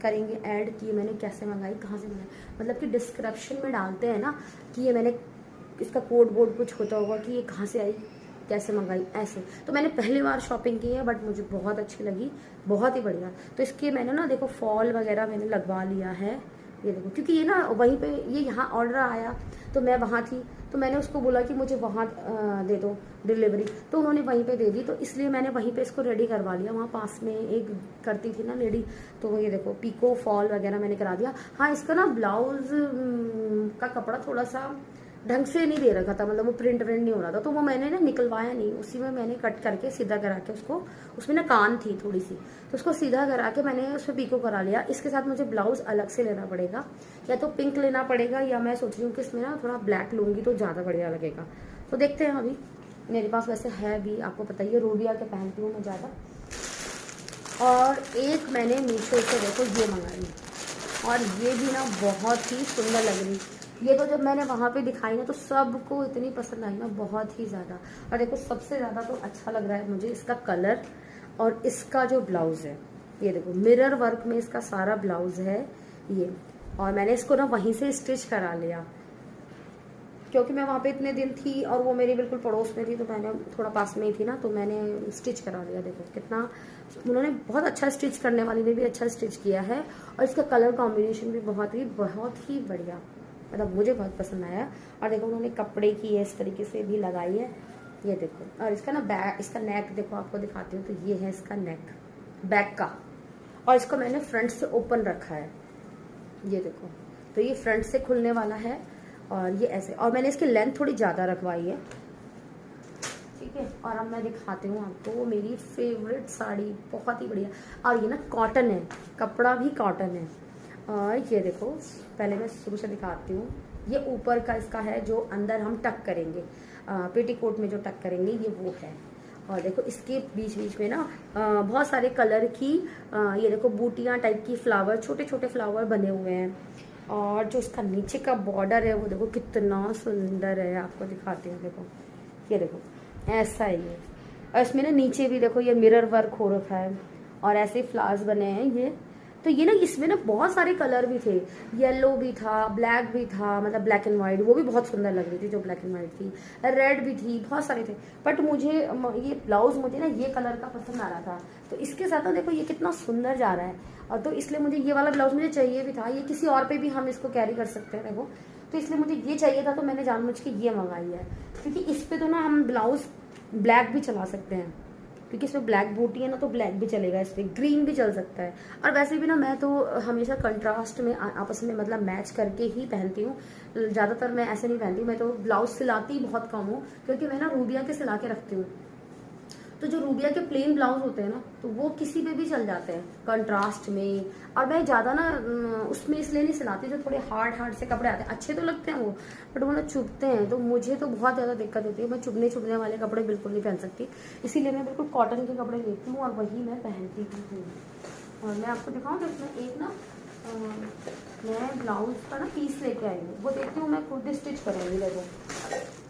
करेंगे ऐड, कि मैंने कैसे मंगाई, कहाँ से मंगाई। मतलब कि डिस्क्रिप्शन में डालते हैं ना कि ये मैंने, इसका कोड वोड कुछ होता होगा कि ये कहाँ से आई, कैसे मंगाई, ऐसे। तो मैंने पहली बार शॉपिंग की है, बट मुझे बहुत अच्छी लगी, बहुत ही बढ़िया। तो इसके मैंने ना देखो फॉल वगैरह मैंने लगवा लिया है। ये देखो, क्योंकि ये ना वहीं पे, ये यहाँ ऑर्डर आया तो मैं वहाँ थी, तो मैंने उसको बोला कि मुझे वहाँ दे दो डिलीवरी, तो उन्होंने वहीं पे दे दी। तो इसलिए मैंने वहीं पे इसको रेडी करवा लिया। वहाँ पास में एक करती थी ना लेडी, तो ये देखो पिको फॉल वगैरह मैंने करा दिया। हाँ, इसका ना ब्लाउज का कपड़ा थोड़ा सा ढंग से नहीं दे रखा था, मतलब वो प्रिंट नहीं हो रहा था, तो वो मैंने ना निकलवाया नहीं, उसी में मैंने कट करके सीधा करा के उसको, उसमें ना कान थी थोड़ी सी, तो उसको सीधा करा के मैंने उसमें पिको करा लिया। इसके साथ मुझे ब्लाउज अलग से लेना पड़ेगा, या तो पिंक लेना पड़ेगा, या मैं सोच रही हूँ कि इसमें ना थोड़ा ब्लैक लूंगी तो ज़्यादा बढ़िया लगेगा। तो देखते हैं। अभी मेरे पास वैसे है भी, आपको पता ही है रूबिया के पहनती हूँ मैं ज़्यादा। और एक मैंने मीशो से देखो ये मंगाई, और ये भी ना बहुत ही सुंदर लग रही। ये तो जब मैंने वहाँ पे दिखाई ना, तो सबको इतनी पसंद आई ना, बहुत ही ज़्यादा। और देखो सबसे ज़्यादा तो अच्छा लग रहा है मुझे इसका कलर, और इसका जो ब्लाउज़ है, ये देखो मिरर वर्क में इसका सारा ब्लाउज़ है ये। और मैंने इसको ना वहीं से स्टिच करा लिया, क्योंकि मैं वहाँ पे इतने दिन थी और वो मेरी बिल्कुल पड़ोस में थी, तो मैंने थोड़ा पास में ही थी ना, तो मैंने स्टिच करा लिया। देखो कितना उन्होंने बहुत अच्छा स्टिच, करने वाली ने भी अच्छा स्टिच किया है। और इसका कलर कॉम्बिनेशन भी बहुत ही बढ़िया, मतलब मुझे बहुत पसंद आया। और देखो उन्होंने कपड़े की इस तरीके से भी लगाई है, ये देखो। और इसका ना बैक, इसका नेक देखो, आपको दिखाती हूँ। तो ये है इसका नेक बैक का, और इसको मैंने फ्रंट से ओपन रखा है, ये देखो। तो ये फ्रंट से खुलने वाला है, और ये ऐसे। और मैंने इसकी लेंथ थोड़ी ज़्यादा रखवाई है, ठीक है। और अब मैं दिखाती हूँ आपको मेरी फेवरेट साड़ी, बहुत ही बढ़िया। और ये ना कॉटन है, कपड़ा भी कॉटन है। और ये देखो, पहले मैं शुरू से दिखाती हूँ। ये ऊपर का इसका है, जो अंदर हम टक करेंगे, पेटीकोट में जो टक करेंगे, ये वो है। और देखो इसके बीच बीच में ना बहुत सारे कलर की, ये देखो बूटियाँ टाइप की, फ्लावर, छोटे छोटे फ्लावर बने हुए हैं। और जो इसका नीचे का बॉर्डर है, वो देखो कितना सुंदर है, आपको दिखाती हूँ। देखो ये देखो, ऐसा है ये। और इसमें ना नीचे भी देखो ये मिरर वर्क हो रखा है, और ऐसे फ्लावर्स बने हैं ये। तो ये ना इसमें ना बहुत सारे कलर भी थे, येलो भी था, ब्लैक भी था, मतलब ब्लैक एंड वाइट, वो भी बहुत सुंदर लग रही थी जो ब्लैक एंड वाइट थी, रेड भी थी, बहुत सारे थे। बट मुझे ये ब्लाउज मुझे ना ये कलर का पसंद आ रहा था, तो इसके साथ ना देखो ये कितना सुंदर जा रहा है। और तो इसलिए मुझे ये वाला ब्लाउज मुझे चाहिए भी था, ये किसी और पे भी हम इसको कैरी कर सकते हैं देखो। तो इसलिए मुझे ये चाहिए था, तो मैंने जानबूझ के ये मंगाई है, क्योंकि इस पे तो ना हम ब्लाउज ब्लैक भी चला सकते हैं, क्योंकि इसमें ब्लैक बूटी है ना, तो ब्लैक भी चलेगा, इस पर ग्रीन भी चल सकता है। और वैसे भी ना मैं तो हमेशा कंट्रास्ट में आपस में मतलब मैच करके ही पहनती हूँ, ज़्यादातर मैं ऐसे नहीं पहनती। मैं तो ब्लाउज सिलाती बहुत कम हूँ, क्योंकि मैं ना रूबिया के सिला के रखती हूँ। तो जो रूबिया के प्लेन ब्लाउज होते हैं ना, तो वो किसी पे भी चल जाते हैं कंट्रास्ट में। और मैं ज़्यादा ना उसमें इसलिए नहीं सिलाती, जो थोड़े हार्ड से कपड़े आते हैं, अच्छे तो लगते हैं वो, बट वो ना चुभते हैं, तो मुझे तो बहुत ज़्यादा दिक्कत होती है। मैं चुभने वाले कपड़े बिल्कुल नहीं पहन सकती, इसीलिए मैं बिल्कुल कॉटन के कपड़े लेती हूँ और वही मैं पहनती भी हूँ। और मैं आपको दिखाऊँ तो इसमें एक ना मैं ब्लाउज का ना पीस लेके आई हूँ, वो देखती हूँ मैं खुद स्टिच करूँगी। देखो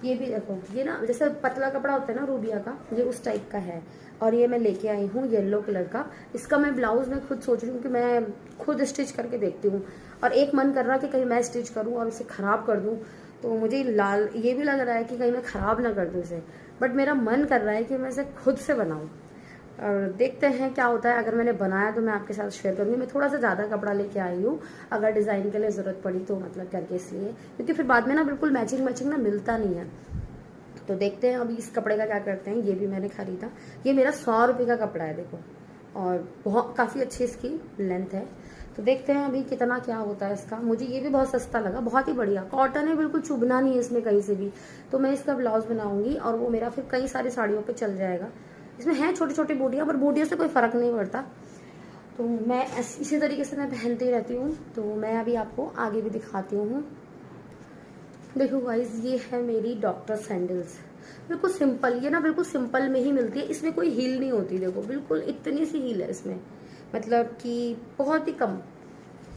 ये भी देखो, ये ना जैसे पतला कपड़ा होता है ना रूबिया का, ये उस टाइप का है। और ये मैं लेके आई हूँ येलो कलर का। इसका मैं ब्लाउज में खुद सोच रही हूँ कि मैं खुद स्टिच करके देखती हूँ। और एक मन कर रहा है कि कहीं मैं स्टिच करूँ और उसे ख़राब कर दूँ, तो मुझे लाल ये भी लग रहा है कि कहीं मैं ख़राब ना कर दूँ इसे। बट मेरा मन कर रहा है कि मैं इसे खुद से बनाऊँ, और देखते हैं क्या होता है। अगर मैंने बनाया तो मैं आपके साथ शेयर करूँगी। मैं थोड़ा सा ज़्यादा कपड़ा लेके आई हूँ, अगर डिज़ाइन के लिए ज़रूरत पड़ी तो, मतलब करके इसलिए, क्योंकि फिर बाद में ना बिल्कुल मैचिंग मैचिंग ना मिलता नहीं है। तो देखते हैं अभी इस कपड़े का क्या करते हैं। ये भी मैंने खरीदा, ये मेरा 100 रुपये का कपड़ा है देखो, और बहुत काफ़ी अच्छी इसकी लेंथ है। तो देखते हैं अभी कितना क्या होता है इसका। मुझे ये भी बहुत सस्ता लगा, बहुत ही बढ़िया कॉटन है, बिल्कुल चुभना नहीं है इसमें कहीं से भी। तो मैं इसका ब्लाउज बनाऊंगी और वो मेरा फिर कई सारी साड़ियों पे चल जाएगा। इसमें है छोटी छोटी बूटियाँ, पर बूटियों से कोई फ़र्क नहीं पड़ता। तो मैं इसी तरीके से मैं पहनती रहती हूँ। तो मैं अभी आपको आगे भी दिखाती हूँ। देखो गाइज, ये है मेरी डॉक्टर सैंडल्स, बिल्कुल सिंपल। ये ना बिल्कुल सिंपल में ही मिलती है, इसमें कोई हील नहीं होती। देखो बिल्कुल इतनी सी हील है इसमें, मतलब कि बहुत ही कम।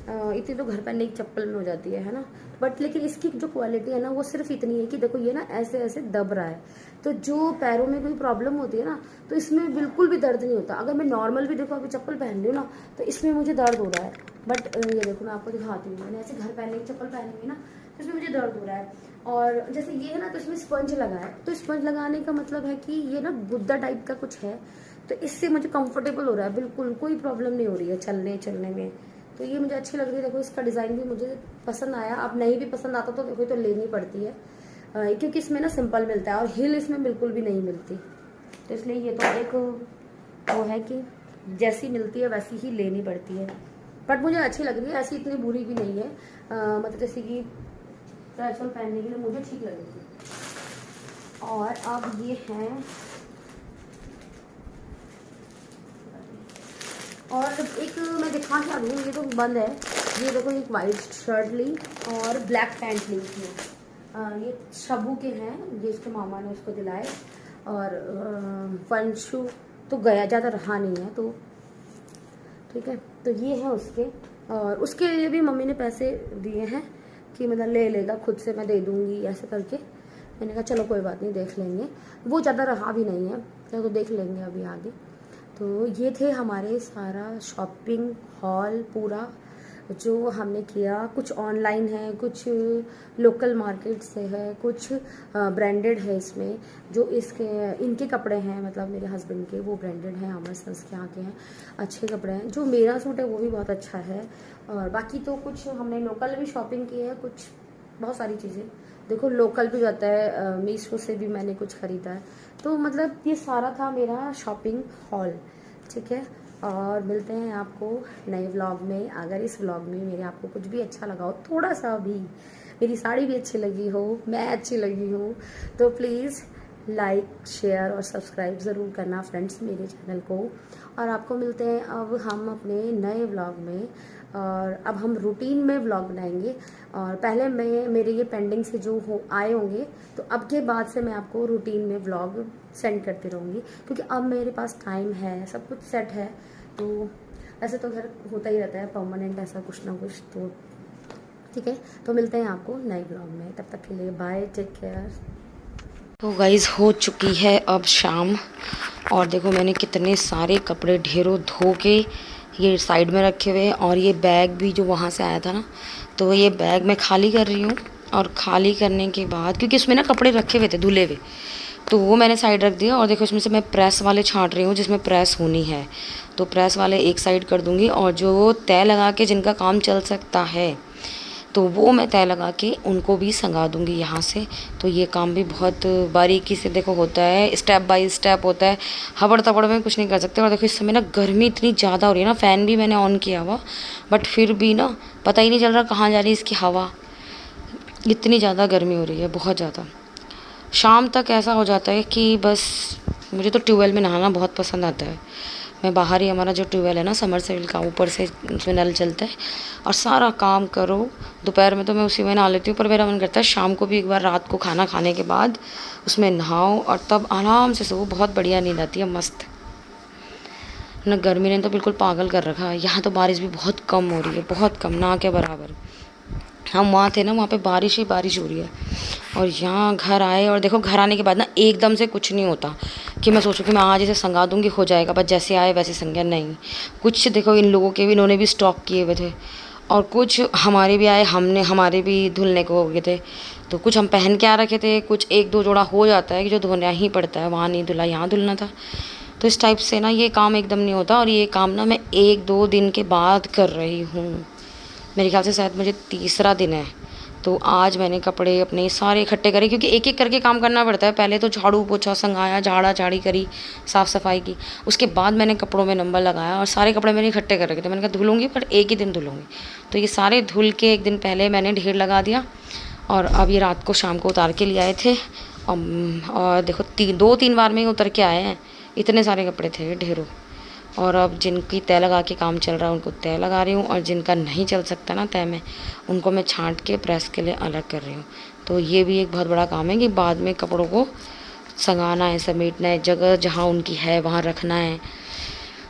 इतनी तो घर पहनने की चप्पल में हो जाती है ना। बट लेकिन इसकी जो क्वालिटी है ना, वो सिर्फ इतनी है कि देखो ये ना ऐसे ऐसे दब रहा है। तो जो पैरों में कोई प्रॉब्लम होती है ना, तो इसमें बिल्कुल भी दर्द नहीं होता। अगर मैं नॉर्मल भी देखो अभी चप्पल पहन रही हूँ ना, तो इसमें मुझे दर्द हो रहा है। बट ये देखो मैं आपको दिखाती हूँ, मैंने ऐसे घर पहनने की चप्पल पहनी हुई ना, तो इसमें मुझे दर्द हो रहा है। और जैसे ये है ना, तो इसमें स्पंज लगा है। तो स्पंज लगाने का मतलब है कि ये ना गुद्दा टाइप का कुछ है, तो इससे मुझे कंफर्टेबल हो रहा है, बिल्कुल कोई प्रॉब्लम नहीं हो रही है चलने में। तो ये मुझे अच्छी लग रही है। देखो इसका डिज़ाइन भी मुझे पसंद आया। अब नहीं भी पसंद आता तो देखो तो लेनी पड़ती है, क्योंकि इसमें ना सिंपल मिलता है और हिल इसमें बिल्कुल भी नहीं मिलती। तो इसलिए ये तो एक वो है कि जैसी मिलती है वैसी ही लेनी पड़ती है। बट मुझे अच्छी लग रही है, ऐसी इतनी बुरी भी नहीं है। मतलब जैसे कि कैजुअल पहनने के लिए मुझे ठीक लग रही है। और अब ये हैं, और एक मैं दिखा क्या दूँ, ये तो बंद है। ये देखो एक वाइट शर्ट ली और ब्लैक पैंट ली इसमें। ये शबू के हैं, ये इसके मामा ने उसको दिलाए। और वंशु तो गया, ज़्यादा रहा नहीं है तो ठीक है। तो ये है उसके, और उसके लिए भी मम्मी ने पैसे दिए हैं कि मतलब ले लेगा खुद से, मैं दे दूँगी ऐसे करके। मैंने कहा चलो कोई बात नहीं, देख लेंगे। वो ज़्यादा रहा भी नहीं है तो देख लेंगे अभी आगे। तो ये थे हमारे सारा शॉपिंग हॉल पूरा जो हमने किया। कुछ ऑनलाइन है, कुछ लोकल मार्केट से है, कुछ ब्रांडेड है। इसमें जो इनके कपड़े हैं, मतलब मेरे हस्बैंड के, वो ब्रांडेड हैं, अमर सन्स के यहाँ के हैं, अच्छे कपड़े हैं। जो मेरा सूट है वो भी बहुत अच्छा है। और बाकी तो कुछ हमने लोकल भी शॉपिंग की है, कुछ बहुत सारी चीज़ें। देखो लोकल भी जाता है, मीशो से भी मैंने कुछ ख़रीदा है। तो मतलब ये सारा था मेरा शॉपिंग हॉल, ठीक है। और मिलते हैं आपको नए व्लॉग में। अगर इस व्लॉग में मेरे आपको कुछ भी अच्छा लगा हो, थोड़ा सा भी, मेरी साड़ी भी अच्छी लगी हो, मैं अच्छी लगी हूँ, तो प्लीज़ लाइक शेयर और सब्सक्राइब ज़रूर करना फ्रेंड्स मेरे चैनल को। और आपको मिलते हैं अब हम अपने नए व्लॉग में। और अब हम रूटीन में व्लॉग बनाएंगे। और पहले मेरे ये पेंडिंग से जो आए होंगे, तो अब के बाद से मैं आपको रूटीन में व्लॉग सेंड करती रहूँगी, क्योंकि अब मेरे पास टाइम है, सब कुछ सेट है। तो ऐसे तो घर होता ही रहता है परमानेंट ऐसा कुछ ना कुछ, तो ठीक है। तो मिलते हैं आपको नए ब्लॉग में, तब तक के लिए बाय, टेक केयर। तो गाइज़ हो चुकी है अब शाम, और देखो मैंने कितने सारे कपड़े ढेरों धो के ये साइड में रखे हुए हैं। और ये बैग भी जो वहाँ से आया था ना, तो ये बैग मैं खाली कर रही हूँ। और खाली करने के बाद, क्योंकि उसमें ना कपड़े रखे हुए थे धुले हुए, तो वो मैंने साइड रख दिया। और देखो इसमें से मैं प्रेस वाले छांट रही हूँ, जिसमें प्रेस होनी है। तो प्रेस वाले एक साइड कर दूँगी, और जो तय लगा के जिनका काम चल सकता है, तो वो मैं तय लगा के उनको भी संगा दूँगी यहाँ से। तो ये काम भी बहुत बारीकी से देखो होता है, स्टेप बाय स्टेप होता है, हबड़ तबड़ में कुछ नहीं कर सकते। और देखो इस समय ना गर्मी इतनी ज़्यादा हो रही है ना, फ़ैन भी मैंने ऑन किया हुआ, बट फिर भी ना पता ही नहीं चल रहा कहाँ जा रही है इसकी हवा। इतनी ज़्यादा गर्मी हो रही है, बहुत ज़्यादा। शाम तक ऐसा हो जाता है कि बस, मुझे तो ट्यूबवेल में नहाना बहुत पसंद आता है। मैं बाहर ही, हमारा जो ट्यूबवेल है ना समरसेबल का, ऊपर से उसमें नल चलता है, और सारा काम करो। दोपहर में तो मैं उसी में नहा लेती हूँ, पर मेरा मन करता है शाम को भी एक बार, रात को खाना खाने के बाद उसमें नहाओ, और तब आराम से सो। बहुत बढ़िया नींद आती है, मस्त ना। गर्मी ने तो बिल्कुल पागल कर रखा है। यहाँ तो बारिश भी बहुत कम हो रही है, बहुत कम, ना के बराबर।
हम वहाँ थे ना, वहाँ पे बारिश ही बारिश हो रही है। और यहाँ घर आए और देखो घर आने के बाद ना एकदम से कुछ नहीं होता कि मैं सोचूं कि मैं आज इसे संगा दूँगी हो जाएगा, बस जैसे आए वैसे संगे, नहीं। कुछ देखो इन लोगों के भी, इन्होंने भी स्टॉक किए हुए थे और कुछ हमारे भी आए, हमारे भी धुलने को हो गए थे। तो कुछ हम पहन के आ रखे थे, कुछ एक दो जोड़ा हो जाता है कि जो धोना ही पड़ता है, वहाँ नहीं धुला यहाँ धुलना था। तो इस टाइप से ना ये काम एकदम नहीं होता। और ये काम ना मैं 1-2 दिन के बाद कर रही हूँ। मेरे ख्याल से शायद मुझे तीसरा दिन है। तो आज मैंने कपड़े अपने सारे इकट्ठे करे, क्योंकि एक एक करके काम करना पड़ता है। पहले तो झाड़ू पोछा संगाया, झाड़ा झाड़ी करी, साफ़ सफाई की, उसके बाद मैंने कपड़ों में नंबर लगाया और सारे कपड़े मैंने इकट्ठे कर रखे थे। मैंने कहा धुलूँगी पर एक ही दिन धुलूँगी। तो ये सारे धुल के एक दिन पहले मैंने ढेर लगा दिया और अब ये रात को शाम को उतार के ले आए थे। और देखो 2-3 बार में ही उतर के आए हैं, इतने सारे कपड़े थे ढेरों। और अब जिनकी तय लगा के काम चल रहा है उनको तय लगा रही हूँ, और जिनका नहीं चल सकता ना तय में, उनको मैं छांट के प्रेस के लिए अलग कर रही हूँ। तो ये भी एक बहुत बड़ा काम है कि बाद में कपड़ों को संगाना है, समेटना है, जगह जहाँ उनकी है वहाँ रखना है।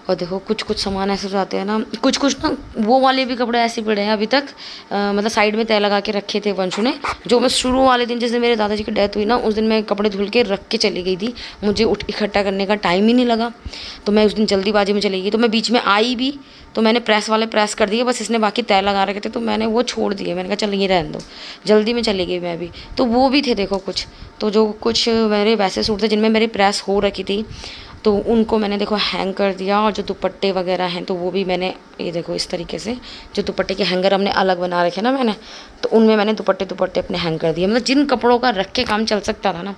और देखो कुछ कुछ सामान ऐसे हो जाते हैं ना, कुछ ना वो वाले भी कपड़े ऐसे पड़े हैं अभी तक, मतलब साइड में तय लगा के रखे थे वंशु ने, जो मैं शुरू वाले दिन जैसे मेरे दादाजी की डेथ हुई ना, उस दिन मैं कपड़े धुल के रख के चली गई थी। मुझे इकट्ठा करने का टाइम ही नहीं लगा, तो मैं उस दिन जल्दीबाजी में चली गई। तो मैं बीच में आई भी तो मैंने प्रेस वाले प्रेस कर दिए, बस इसने बाकी तय लगा रखे थे तो मैंने वो छोड़ दिए। मैंने कहा चल ये रहने दो, जल्दी में चली गई मैं भी। तो वो भी थे देखो कुछ, तो जो कुछ मेरे वैसे सूट थे जिनमें मेरी प्रेस हो रखी थी, तो उनको मैंने देखो हैंग कर दिया। और जो दुपट्टे वगैरह हैं तो वो भी मैंने, ये देखो इस तरीके से जो दुपट्टे के हैंगर हमने अलग बना रखे ना मैंने, तो उनमें मैंने दुपट्टे अपने हैंग कर दिए। मतलब जिन कपड़ों का रख के काम चल सकता था ना,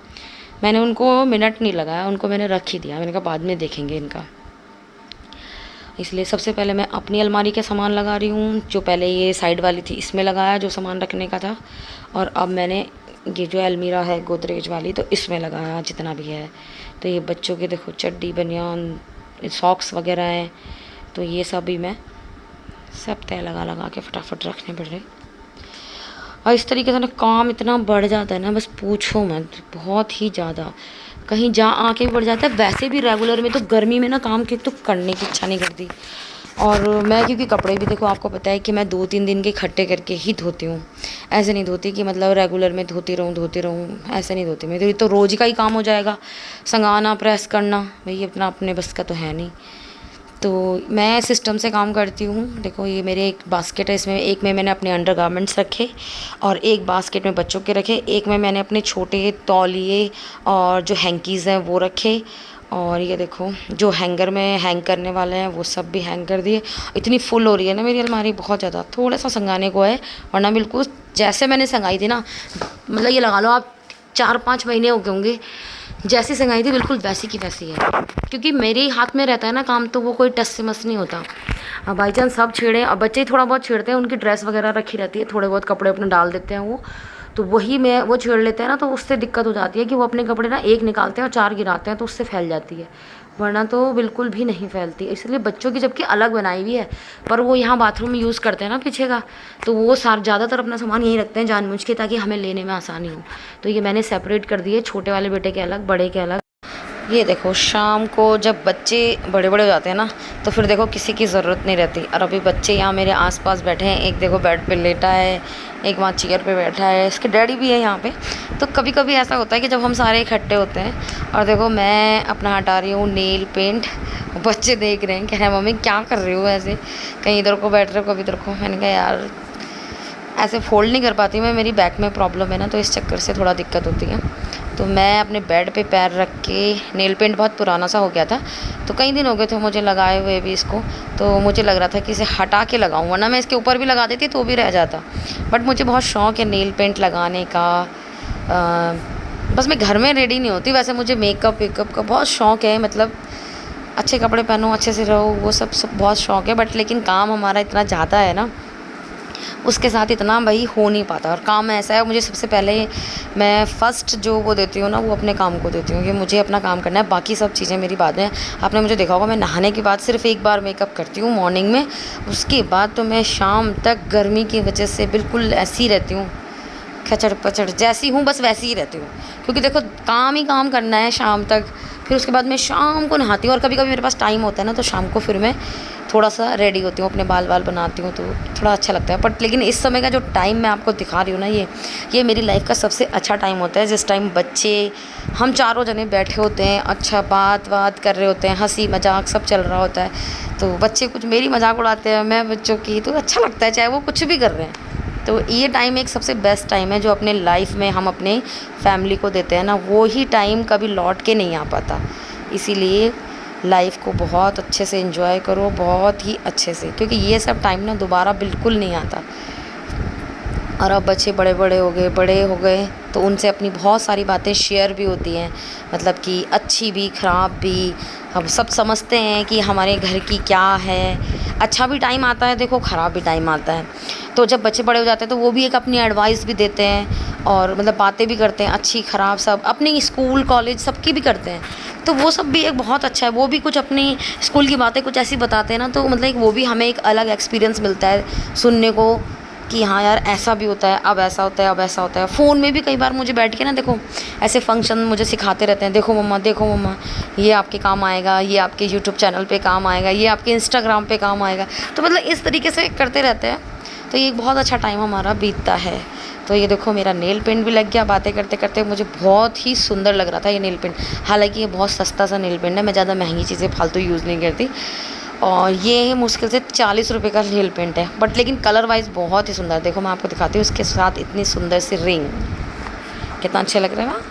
मैंने उनको मिनट नहीं लगाया, उनको मैंने रख ही दिया। मैंने कहा बाद में देखेंगे इनका। इसलिए सबसे पहले मैं अपनी अलमारी का सामान लगा रही हूँ। जो पहले ये साइड वाली थी इसमें लगाया जो सामान रखने का था, और अब मैंने ये जो अलमीरा है गोदरेज वाली, तो इसमें लगाया जितना भी है। तो ये बच्चों के देखो चड्डी बनियान सॉक्स वगैरह हैं, तो ये सब भी मैं सब तय लगा के फटाफट रखने पड़ रहे। और इस तरीके से ना काम इतना बढ़ जाता है ना, बस पूछो मत, बहुत ही ज़्यादा। कहीं जा आके भी बढ़ जाता है। वैसे भी रेगुलर में तो गर्मी में ना काम की तो करने की इच्छा नहीं करती। और मैं क्योंकि कपड़े भी देखो आपको पता है कि मैं 2-3 दिन के इकट्ठे करके ही धोती हूँ। ऐसे नहीं धोती कि मतलब रेगुलर में धोती रहूँ, ऐसे नहीं धोती मैं। तो रोज़ का ही काम हो जाएगा, संगाना प्रेस करना, भाई अपना अपने बस का तो है नहीं। तो मैं सिस्टम से काम करती हूँ। देखो ये मेरे एक बास्केट है, इसमें एक में मैंने अपने अंडरगारमेंट्स रखे और एक बास्केट में बच्चों के रखे, एक में मैंने अपने छोटे तौलिए और जो हैंकीज़ हैं वो रखे। और ये देखो जो हैंगर में हैंग करने वाले हैं वो सब भी हैंग कर दिए। इतनी फुल हो रही है ना मेरी अलमारी, बहुत ज़्यादा। थोड़ा सा संगाने को है, वरना बिल्कुल जैसे मैंने संगाई थी ना, मतलब ये लगा लो आप 4-5 महीने हो गए होंगे, जैसी संगाई थी बिल्कुल वैसी की वैसी है। क्योंकि मेरे ही हाथ में रहता है ना काम, तो वो कोई टस से मस नहीं होता। अब बाई चांस सब छेड़े, अब बच्चे थोड़ा बहुत छेड़ते हैं, उनकी ड्रेस वगैरह रखी रहती है, थोड़े बहुत कपड़े अपने डाल देते हैं वो, तो वही मैं वो छेड़ लेते हैं ना, तो उससे दिक्कत हो जाती है कि वो अपने कपड़े ना एक निकालते हैं और 4 गिराते हैं, तो उससे फैल जाती है, वरना तो बिल्कुल भी नहीं फैलती। इसलिए बच्चों की जबकि अलग बनाई हुई है, पर वो यहाँ बाथरूम में यूज़ करते हैं ना पीछे का, तो वो ज़्यादातर अपना सामान यहीं रखते हैं जानबूझ के, ताकि हमें लेने में आसानी हो। तो ये मैंने सेपरेट कर दिए, छोटे वाले बेटे के अलग, बड़े के अलग। ये देखो शाम को जब बच्चे बड़े बड़े हो जाते हैं ना, तो फिर देखो किसी की ज़रूरत नहीं रहती। और अभी बच्चे यहाँ मेरे आसपास बैठे हैं, एक देखो बेड पे लेटा है, एक वहाँ चेयर पे बैठा है, इसके डैडी भी है यहाँ पे। तो कभी कभी ऐसा होता है कि जब हम सारे इकट्ठे होते हैं, और देखो मैं अपना हटा रही हूँ नेल पेंट, बच्चे देख रहे हैं, कह रहे हैं मम्मी क्या कर रही हो ऐसे, कहीं इधर को बैठ रहे हो कभी इधर को। मैंने कहा यार ऐसे फोल्ड नहीं कर पाती मैं, मेरी बैक में प्रॉब्लम है ना, तो इस चक्कर से थोड़ा दिक्कत होती है। तो मैं अपने बेड पे पैर रख के, नेल पेंट बहुत पुराना सा हो गया था, तो कई दिन हो गए थे मुझे लगाए हुए भी इसको, तो मुझे लग रहा था कि इसे हटा के लगाऊं, वरना मैं इसके ऊपर भी लगा देती तो भी रह जाता। बट मुझे बहुत शौक़ है नेल पेंट लगाने का। बस मैं घर में रेडी नहीं होती, वैसे मुझे मेकअप वेकअप का बहुत शौक़ है, मतलब अच्छे कपड़े पहनो, अच्छे से रहो, वो सब बहुत शौक़ है। बट लेकिन काम हमारा इतना ज़्यादा है ना, उसके साथ इतना भाई हो नहीं पाता। और काम ऐसा है, मुझे सबसे पहले मैं फ़र्स्ट जो वो देती हूँ ना, वो अपने काम को देती हूँ कि मुझे अपना काम करना है, बाकी सब चीज़ें मेरी बाद में। आपने मुझे देखा होगा मैं नहाने के बाद सिर्फ एक बार मेकअप करती हूँ मॉर्निंग में, उसके बाद तो मैं शाम तक गर्मी की वजह से बिल्कुल ऐसी रहती हूँ, खचड़ पचड़ जैसी हूँ, बस वैसी ही रहती हूँ। क्योंकि देखो काम ही काम करना है शाम तक, फिर उसके बाद मैं शाम को नहाती हूँ। और कभी कभी मेरे पास टाइम होता है ना, तो शाम को फिर मैं थोड़ा सा रेडी होती हूँ, अपने बाल बनाती हूँ, तो थोड़ा अच्छा लगता है। बट लेकिन इस समय का जो टाइम मैं आपको दिखा रही हूँ ना, ये मेरी लाइफ का सबसे अच्छा टाइम होता है, जिस टाइम बच्चे हम चारों जने बैठे होते हैं, अच्छा बात कर रहे होते हैं, हंसी मजाक सब चल रहा होता है। तो बच्चे कुछ मेरी मजाक उड़ाते हैं, मैं बच्चों की, तो अच्छा लगता है, चाहे वो कुछ भी कर रहे हैं। तो ये टाइम एक सबसे बेस्ट टाइम है जो अपने लाइफ में हम अपने फैमिली को देते हैं ना, वो ही टाइम कभी लौट के नहीं आ पाता। इसीलिए लाइफ को बहुत अच्छे से एंजॉय करो, बहुत ही अच्छे से, क्योंकि ये सब टाइम ना दोबारा बिल्कुल नहीं आता। और अब बच्चे बड़े हो गए तो उनसे अपनी बहुत सारी बातें शेयर भी होती हैं, मतलब कि अच्छी भी ख़राब भी। हम सब समझते हैं कि हमारे घर की क्या है, अच्छा भी टाइम आता है देखो, ख़राब भी टाइम आता है। तो जब बच्चे बड़े हो जाते हैं तो वो भी एक अपनी एडवाइस भी देते हैं और मतलब बातें भी करते हैं, अच्छी ख़राब सब, अपनी स्कूल कॉलेज सबकी भी करते हैं। तो वो सब भी एक बहुत अच्छा है, वो भी कुछ अपनी स्कूल की बातें कुछ ऐसी बताते हैं ना, तो मतलब वो भी हमें एक अलग एक्सपीरियंस मिलता है सुनने को कि हाँ यार ऐसा भी होता है, अब ऐसा होता है, अब ऐसा होता है। फ़ोन में भी कई बार मुझे बैठ के ना देखो ऐसे फंक्शन मुझे सिखाते रहते हैं, देखो मम्मा ये आपके काम आएगा, ये आपके यूट्यूब चैनल पे काम आएगा, ये आपके इंस्टाग्राम पे काम आएगा। तो मतलब इस तरीके से करते रहते हैं, तो ये एक बहुत अच्छा टाइम हमारा बीतता है। तो ये देखो मेरा नेल पेंट भी लग गया, बातें करते करते मुझे बहुत ही सुंदर लग रहा था ये नेल पेंट। हालांकि ये बहुत सस्ता सा नेल पेंट है, मैं ज़्यादा महंगी चीज़ें फालतू यूज़ नहीं करती। और ये मुश्किल से 40 रुपये का नेल पेंट है, बट लेकिन कलर वाइज बहुत ही सुंदर। देखो मैं आपको दिखाती हूँ, उसके साथ इतनी सुंदर सी रिंग, कितना अच्छे लग रहे हैं ना।